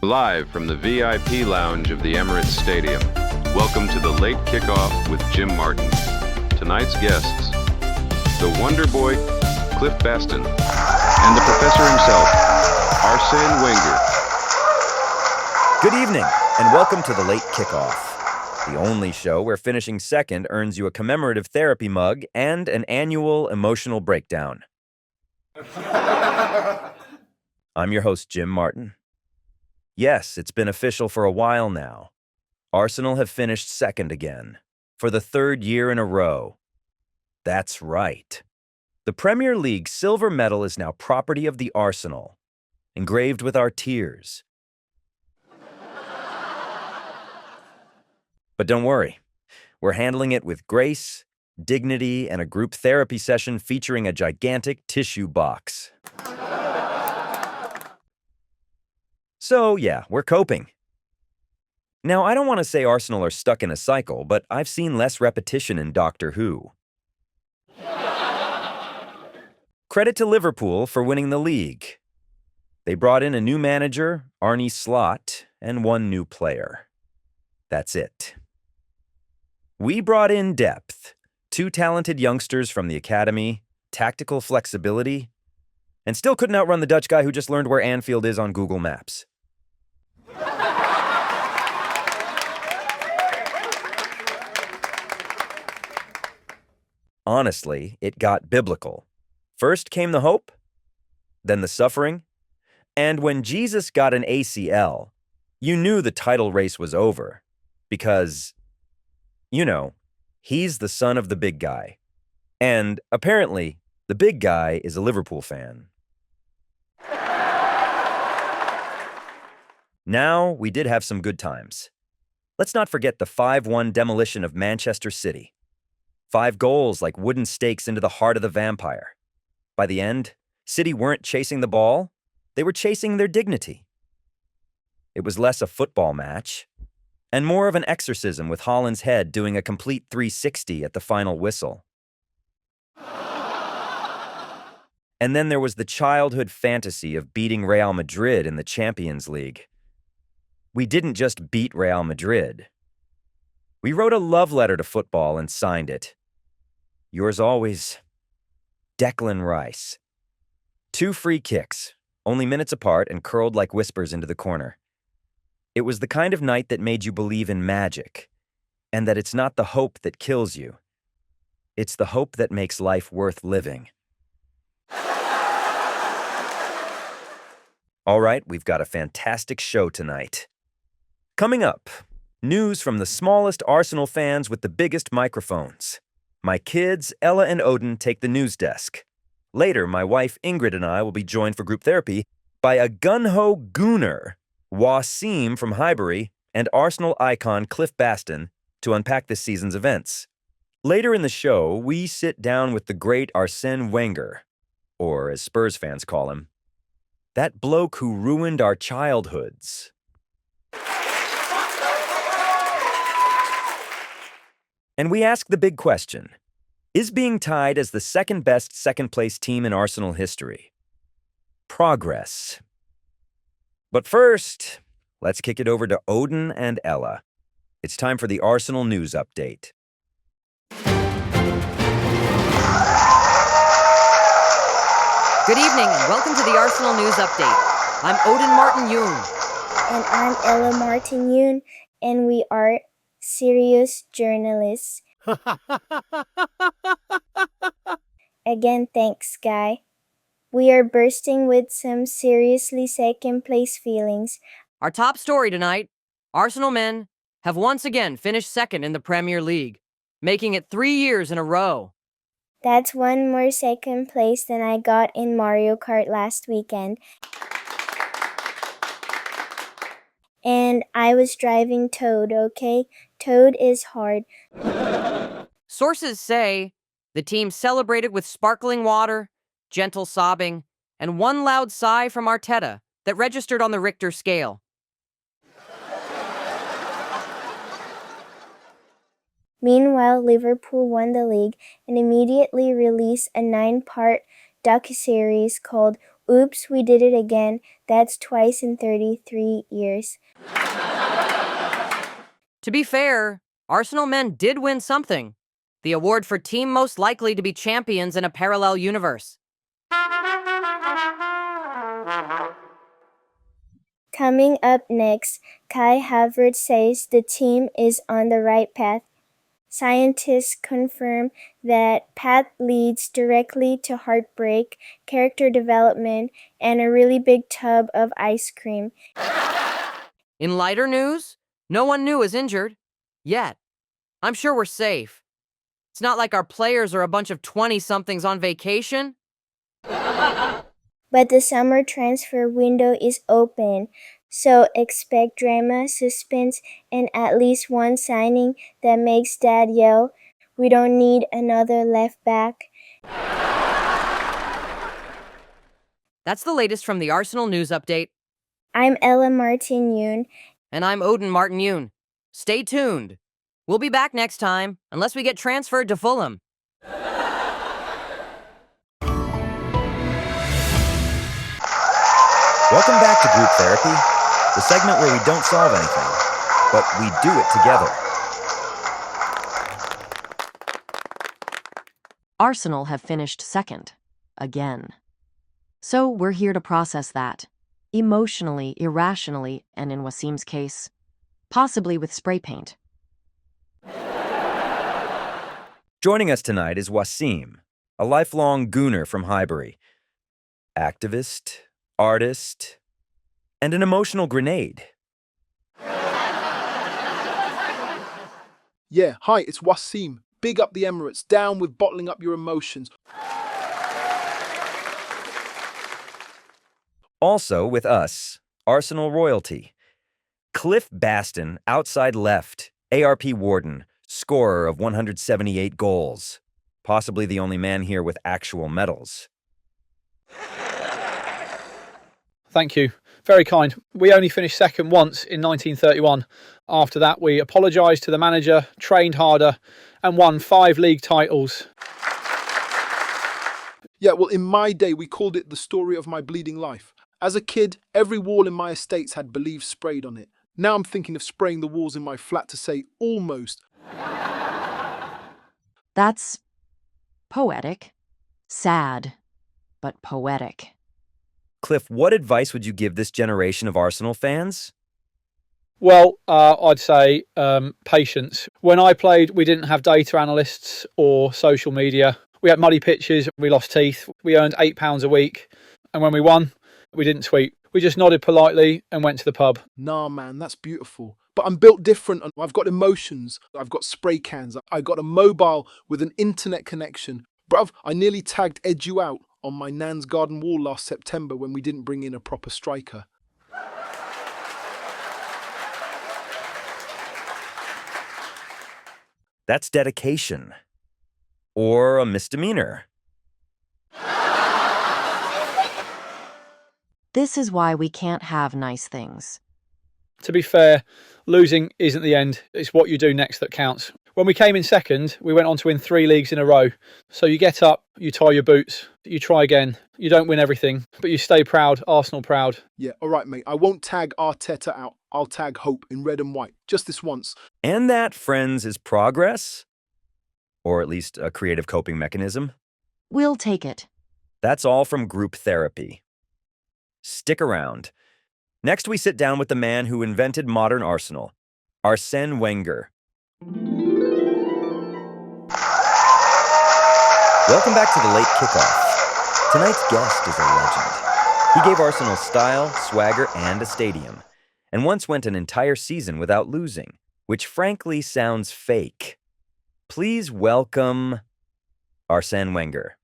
Live from the VIP lounge of the Emirates Stadium, welcome to the Late Kickoff with Jim Martin. Tonight's guests, the Wonder Boy, Cliff Baston, and the Professor himself, Arsene Wenger. Good evening, and welcome to the Late Kickoff, the only show where finishing second earns you a commemorative therapy mug and an annual emotional breakdown. I'm your host, Jim Martin. Yes, it's been official for a while now. Arsenal have finished second again, for the third year in a row. That's right. The Premier League silver medal is now property of the Arsenal, engraved with our tears. But don't worry, we're handling it with grace, dignity, and a group therapy session featuring a gigantic tissue box. So yeah, we're coping. Now, I don't want to say Arsenal are stuck in a cycle, but I've seen less repetition in Doctor Who. Credit to Liverpool for winning the league. They brought in a new manager, Arne Slot, and one new player. That's it. We brought in depth, 2 talented youngsters from the academy, tactical flexibility, and still couldn't outrun the Dutch guy who just learned where Anfield is on Google Maps. Honestly, it got biblical. First came the hope, then the suffering, and when Jesus got an ACL, you knew the title race was over, because, you know, he's the son of the big guy. And apparently, the big guy is a Liverpool fan. Now, we did have some good times. Let's not forget the 5-1 demolition of Manchester City. 5 goals like wooden stakes into the heart of the vampire. By the end, City weren't chasing the ball, they were chasing their dignity. It was less a football match, and more of an exorcism with Haaland's head doing a complete 360 at the final whistle. And then there was the childhood fantasy of beating Real Madrid in the Champions League. We didn't just beat Real Madrid. We wrote a love letter to football and signed it. Yours always, Declan Rice. 2 free kicks, only minutes apart and curled like whispers into the corner. It was the kind of night that made you believe in magic, and that it's not the hope that kills you. It's the hope that makes life worth living. All right, we've got a fantastic show tonight. Coming up, news from the smallest Arsenal fans with the biggest microphones. My kids, Ella and Odin, take the news desk. Later, my wife Ingrid and I will be joined for group therapy by a gun-ho gooner, Wasim from Highbury, and Arsenal icon Cliff Baston to unpack this season's events. Later in the show, we sit down with the great Arsene Wenger, or as Spurs fans call him, that bloke who ruined our childhoods. And we ask the big question, is being tied as the second-best second-place team in Arsenal history progress? But first, let's kick it over to Odin and Ella. It's time for the Arsenal news update. Good evening and welcome to the Arsenal News Update. I'm Odin Martin Yoon. And I'm Ella Martin Yoon, and we are serious journalists. Again, thanks, Guy. We are bursting with some seriously second-place feelings. Our top story tonight, Arsenal men have once again finished second in the Premier League, making it 3 years in a row. That's one more second place than I got in Mario Kart last weekend. And I was driving Toad, okay? Toad is hard. Sources say the team celebrated with sparkling water, gentle sobbing, and one loud sigh from Arteta that registered on the Richter scale. Meanwhile, Liverpool won the league and immediately released a 9-part docuseries called Oops, we did it again. That's twice in 33 years. To be fair, Arsenal men did win something. The award for team most likely to be champions in a parallel universe. Coming up next, Kai Havertz says the team is on the right path. Scientists confirm that path leads directly to heartbreak, character development, and a really big tub of ice cream. In lighter news, no one new is injured. Yet. I'm sure we're safe. It's not like our players are a bunch of 20-somethings on vacation. But the summer transfer window is open, so expect drama, suspense, and at least one signing that makes Dad yell, "We don't need another left back." That's the latest from the Arsenal News Update. I'm Ella Martin-Yoon. And I'm Odin Martin-Yoon. Stay tuned. We'll be back next time, unless we get transferred to Fulham. Welcome back to Group Therapy, the segment where we don't solve anything, but we do it together. Arsenal have finished second. Again. So we're here to process that. Emotionally, irrationally, and in Wasim's case, possibly with spray paint. Joining us tonight is Wasim, a lifelong gooner from Highbury. Activist, artist, and an emotional grenade. Yeah, hi, it's Wasim. Big up the Emirates, down with bottling up your emotions. Also with us, Arsenal royalty. Cliff Baston, outside left, ARP warden, scorer of 178 goals. Possibly the only man here with actual medals. Thank you. Very kind. We only finished second once in 1931. After that, we apologised to the manager, trained harder, and won 5 league titles. Yeah, well, in my day, we called it the story of my bleeding life. As a kid, every wall in my estates had "Believe" sprayed on it. Now I'm thinking of spraying the walls in my flat to say "almost." That's poetic. Sad, but poetic. Cliff, what advice would you give this generation of Arsenal fans? Well, I'd say patience. When I played, we didn't have data analysts or social media. We had muddy pitches, we lost teeth, we earned £8 a week. And when we won, we didn't tweet. We just nodded politely and went to the pub. Nah, man, that's beautiful. But I'm built different. I've got emotions. I've got spray cans. I got a mobile with an internet connection. Bruv, I nearly tagged Edu out on my nan's garden wall last September when we didn't bring in a proper striker. That's dedication. Or a misdemeanor. This is why we can't have nice things. To be fair, losing isn't the end. It's what you do next that counts. When we came in second, we went on to win 3 leagues in a row. So you get up, you tie your boots, you try again. You don't win everything, but you stay proud, Arsenal proud. Yeah, all right, mate. I won't tag Arteta out. I'll tag Hope in red and white. Just this once. And that, friends, is progress? Or at least a creative coping mechanism? We'll take it. That's all from Group Therapy. Stick around. Next, we sit down with the man who invented modern Arsenal, Arsene Wenger. Welcome back to the Late Kickoff. Tonight's guest is a legend. He gave Arsenal style, swagger, and a stadium, and once went an entire season without losing, which frankly sounds fake. Please welcome Arsene Wenger.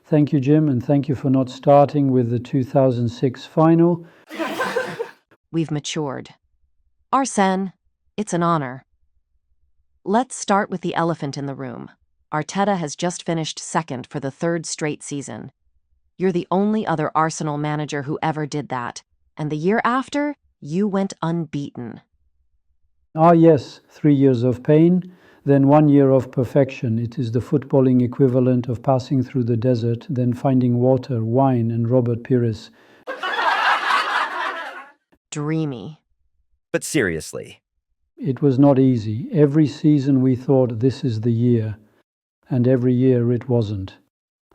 Thank you, Jim, and thank you for not starting with the 2006 final. We've matured. Arsene, it's an honor. Let's start with the elephant in the room. Arteta has just finished second for the 3rd straight season. You're the only other Arsenal manager who ever did that, and the year after, you went unbeaten. Ah, yes, 3 years of pain. then 1 year of perfection. It is the footballing equivalent of passing through the desert, then finding water, wine, and Robert Pires. Dreamy. But seriously, It was not easy. Every season we thought this is the year, and every year it wasn't.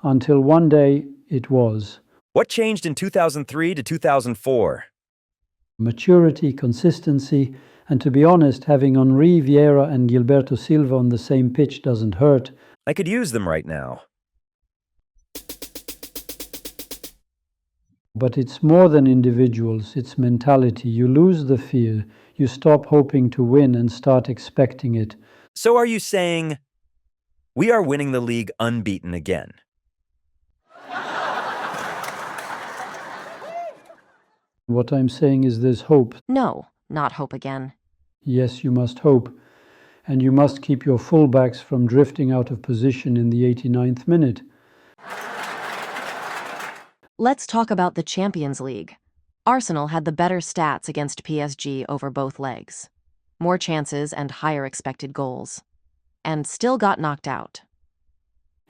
Until one day it was. what changed in 2003 to 2004? Maturity, consistency, and to be honest, having Henri Vieira and Gilberto Silva on the same pitch doesn't hurt. I could use them right now. But it's more than individuals, it's mentality. You lose the fear, you stop hoping to win and start expecting it. So are you saying we are winning the league unbeaten again? What I'm saying is there's hope. No, not hope again. Yes, you must hope. And you must keep your fullbacks from drifting out of position in the 89th minute. Let's talk about the Champions League. Arsenal had the better stats against PSG over both legs. More chances and higher expected goals. And still got knocked out.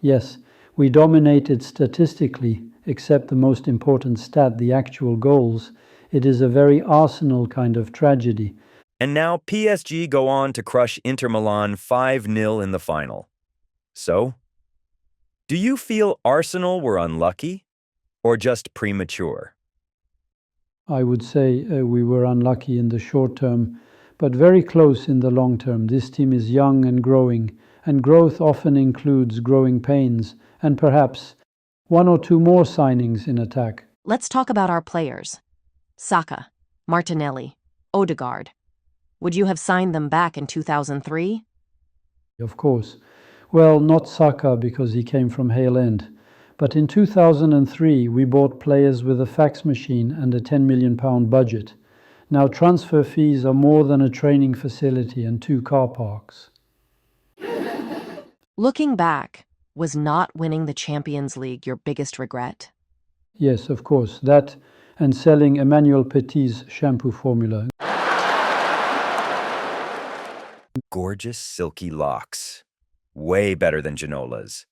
Yes, we dominated statistically, except the most important stat, the actual goals. It is a very Arsenal kind of tragedy. And now PSG go on to crush Inter Milan 5-0 in the final. So, do you feel Arsenal were unlucky or just premature? I would say we were unlucky in the short term, but very close in the long term. This team is young and growth often includes growing pains, and perhaps 1 or 2 more signings in attack. Let's talk about our players. Saka, Martinelli, Odegaard. Would you have signed them back in 2003? Of course. Well, not Saka because he came from Hale End. But in 2003, we bought players with a fax machine and a £10 million budget. Now transfer fees are more than a training facility and 2 car parks. Looking back, was not winning the Champions League your biggest regret? Yes, of course. That and selling Emmanuel Petit's shampoo formula. Gorgeous silky locks. Way better than Janola's.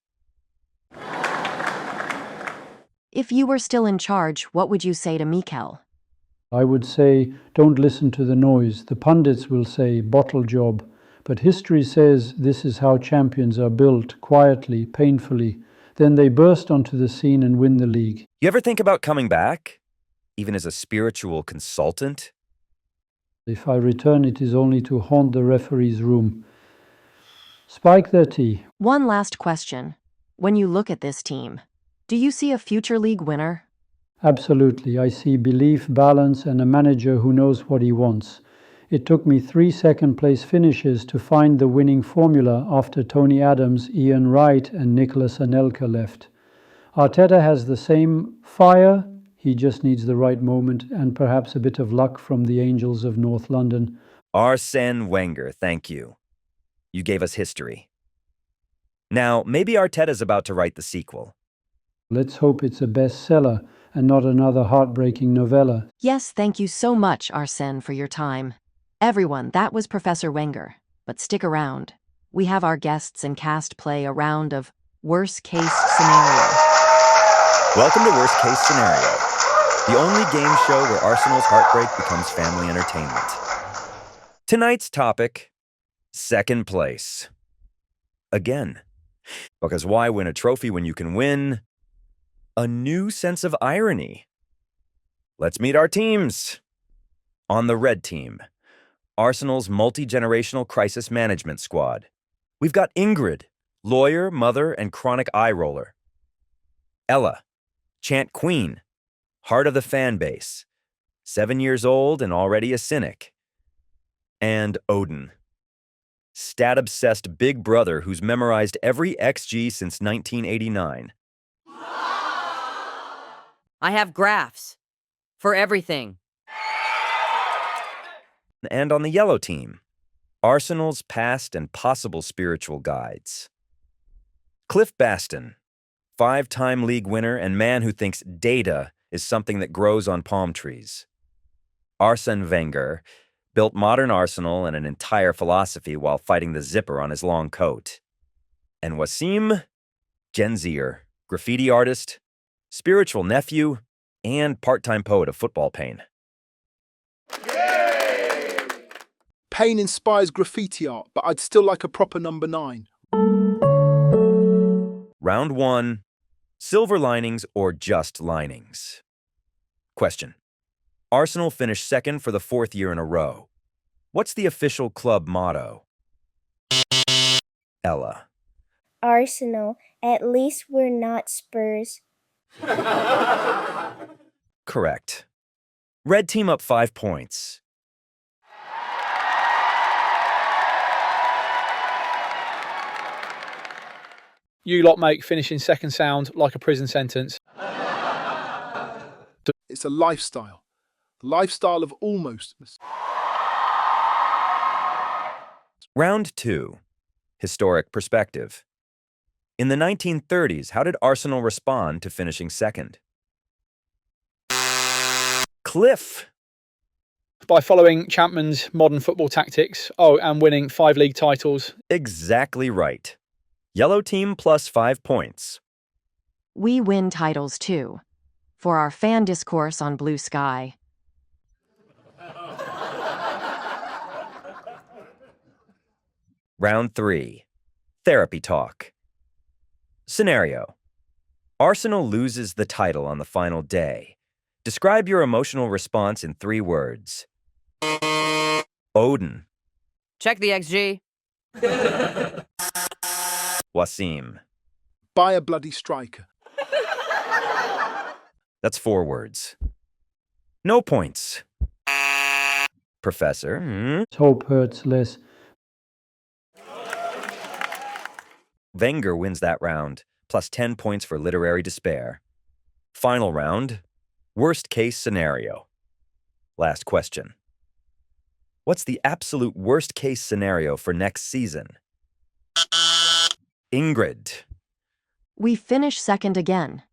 If you were still in charge, what would you say to Mikel? I would say, don't listen to the noise. The pundits will say, bottle job. But history says this is how champions are built, quietly, painfully. Then they burst onto the scene and win the league. You ever think about coming back? Even as a spiritual consultant? If I return, it is only to haunt the referee's room. Spike their tea. One last question. When you look at this team, do you see a future league winner? Absolutely. I see belief, balance, and a manager who knows what he wants. It took me 3 second-place finishes to find the winning formula after Tony Adams, Ian Wright, and Nicolas Anelka left. Arteta has the same fire. He just needs the right moment and perhaps a bit of luck from the Angels of North London. Arsene Wenger, thank you. You gave us history. Now, maybe Arteta's about to write the sequel. Let's hope it's a bestseller and not another heartbreaking novella. Yes, thank you so much, Arsene, for your time. Everyone, that was Professor Wenger. But stick around. We have our guests and cast play a round of worst-case scenario. Welcome to Worst Case Scenario, the only game show where Arsenal's heartbreak becomes family entertainment. Tonight's topic, second place. Again, because why win a trophy when you can win a new sense of irony? Let's meet our teams. On the red team, Arsenal's multi-generational crisis management squad. We've got Ingrid, lawyer, mother, and chronic eye roller. Ella, chant queen, heart of the fan base, 7 years old and already a cynic. And Odin, stat-obsessed big brother who's memorized every XG since 1989. I have graphs for everything. And on the yellow team, Arsenal's past and possible spiritual guides. Cliff Baston, 5-time league winner and man who thinks data is something that grows on palm trees. Arsene Wenger, built modern Arsenal and an entire philosophy while fighting the zipper on his long coat. And Wasim, Gen Zer, graffiti artist, spiritual nephew, and part-time poet of football pain. Pain inspires graffiti art, but I'd still like a proper number 9. Round 1, silver linings or just linings? Question. Arsenal finished second for the 4th year in a row. What's the official club motto? Ella. Arsenal. At least we're not Spurs. Correct. Red team up 5 points. You lot make finishing second sound like a prison sentence. It's a lifestyle. The lifestyle of almost. Round 2. Historic perspective. In the 1930s, how did Arsenal respond to finishing second? Cliff. By following Champman's modern football tactics, and winning 5 league titles. Exactly right. Yellow team plus 5 points. We win titles too, for our fan discourse on Blue Sky. Round 3. Therapy talk. Scenario. Arsenal loses the title on the final day. Describe your emotional response in 3 words. Odin. Check the XG. Wasim. Buy a bloody striker. That's 4 words. No points. Professor. Hope hurts less. Wenger wins that round, plus 10 points for literary despair. Final round. Worst case scenario. Last question. What's the absolute worst case scenario for next season? Ingrid. We finish second again.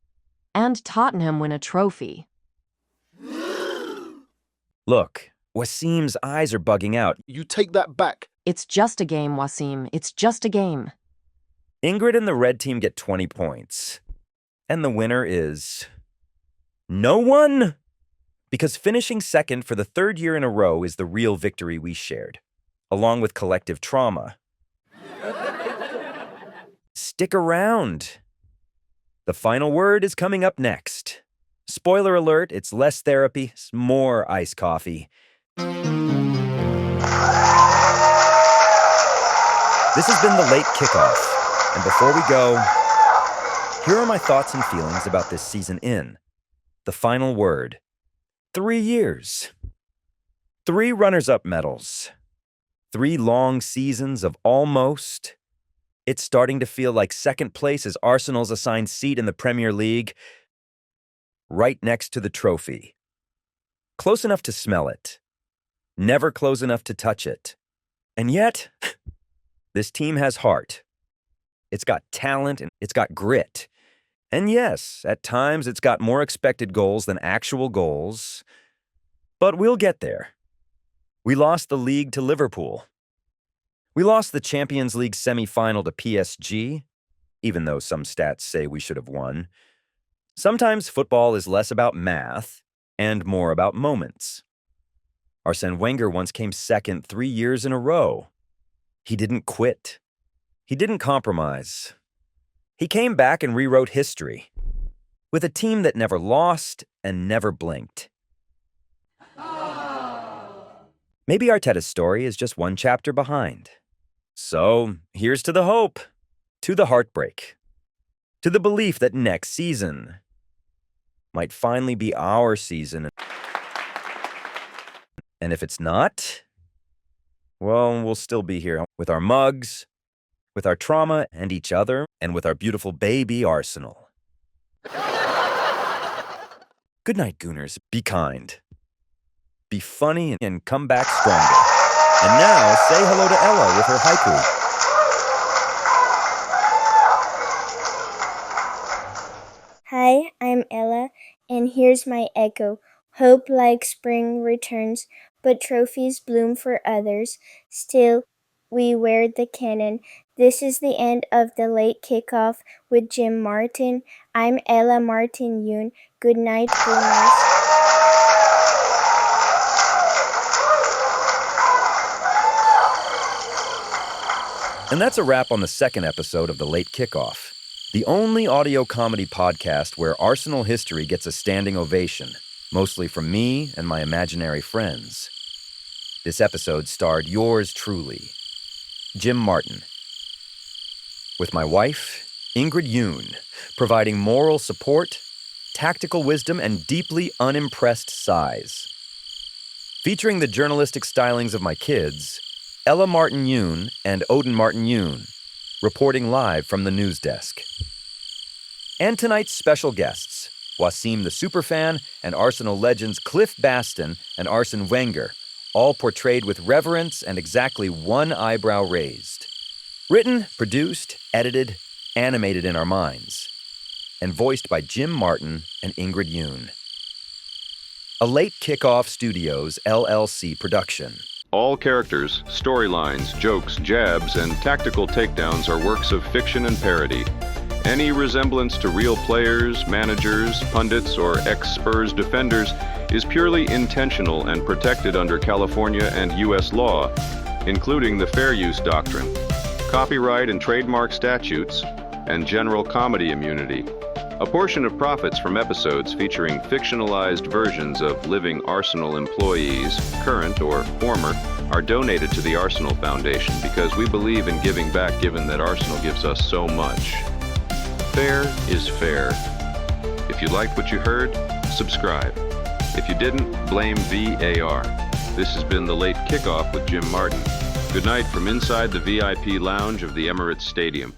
And Tottenham win a trophy. Look, Wasim's eyes are bugging out. You take that back. It's just a game, Wasim. It's just a game. Ingrid and the red team get 20 points. And the winner is... no one? Because finishing second for the 3rd year in a row is the real victory we shared, along with collective trauma. Stick around. The final word is coming up next. Spoiler alert, it's less therapy, more iced coffee. This has been the Late Kickoff. And before we go, here are my thoughts and feelings about this season in. The final word. 3 years. 3 runners-up medals. 3 long seasons of almost. It's starting to feel like second place is Arsenal's assigned seat in the Premier League, right next to the trophy. Close enough to smell it. Never close enough to touch it. And yet, this team has heart. It's got talent and it's got grit. And yes, at times it's got more expected goals than actual goals. But we'll get there. We lost the league to Liverpool. We lost the Champions League semi-final to PSG, even though some stats say we should have won. Sometimes football is less about math and more about moments. Arsene Wenger once came second 3 years in a row. He didn't quit. He didn't compromise. He came back and rewrote history with a team that never lost and never blinked. Maybe Arteta's story is just one chapter behind. So, here's to the hope, to the heartbreak, to the belief that next season might finally be our season. And if it's not, well, we'll still be here with our mugs, with our trauma and each other, and with our beautiful baby Arsenal. Good night, Gooners. Be kind. Be funny and come back stronger. And now, say hello to Ella with her haiku. Hi, I'm Ella, and here's my echo. Hope like spring returns, but trophies bloom for others. Still, we wear the cannon. This is the end of the Late Kickoff with Jim Martin. I'm Ella Martin Yoon. Good night, boomers. And that's a wrap on the second episode of the Late Kickoff, the only audio comedy podcast where Arsenal history gets a standing ovation, mostly from me and my imaginary friends. This episode starred yours truly, Jim Martin, with my wife, Ingrid Yoon, providing moral support, tactical wisdom, and deeply unimpressed sighs. Featuring the journalistic stylings of my kids, Ella Martin Yoon and Odin Martin Yoon, reporting live from the news desk. And tonight's special guests, Wasim the Superfan and Arsenal legends Cliff Baston and Arsene Wenger, all portrayed with reverence and exactly one eyebrow raised. Written, produced, edited, animated in our minds, and voiced by Jim Martin and Ingrid Yoon. A Late Kickoff Studios LLC production. All characters, storylines, jokes, jabs, and tactical takedowns are works of fiction and parody. Any resemblance to real players, managers, pundits, or ex-Spurs defenders is purely intentional and protected under California and U.S. law, including the Fair Use Doctrine, copyright and trademark statutes, and general comedy immunity. A portion of profits from episodes featuring fictionalized versions of living Arsenal employees, current or former, are donated to the Arsenal Foundation because we believe in giving back given that Arsenal gives us so much. Fair is fair. If you liked what you heard, subscribe. If you didn't, blame VAR. This has been the Late Kickoff with Jim Martin. Good night from inside the VIP lounge of the Emirates Stadium.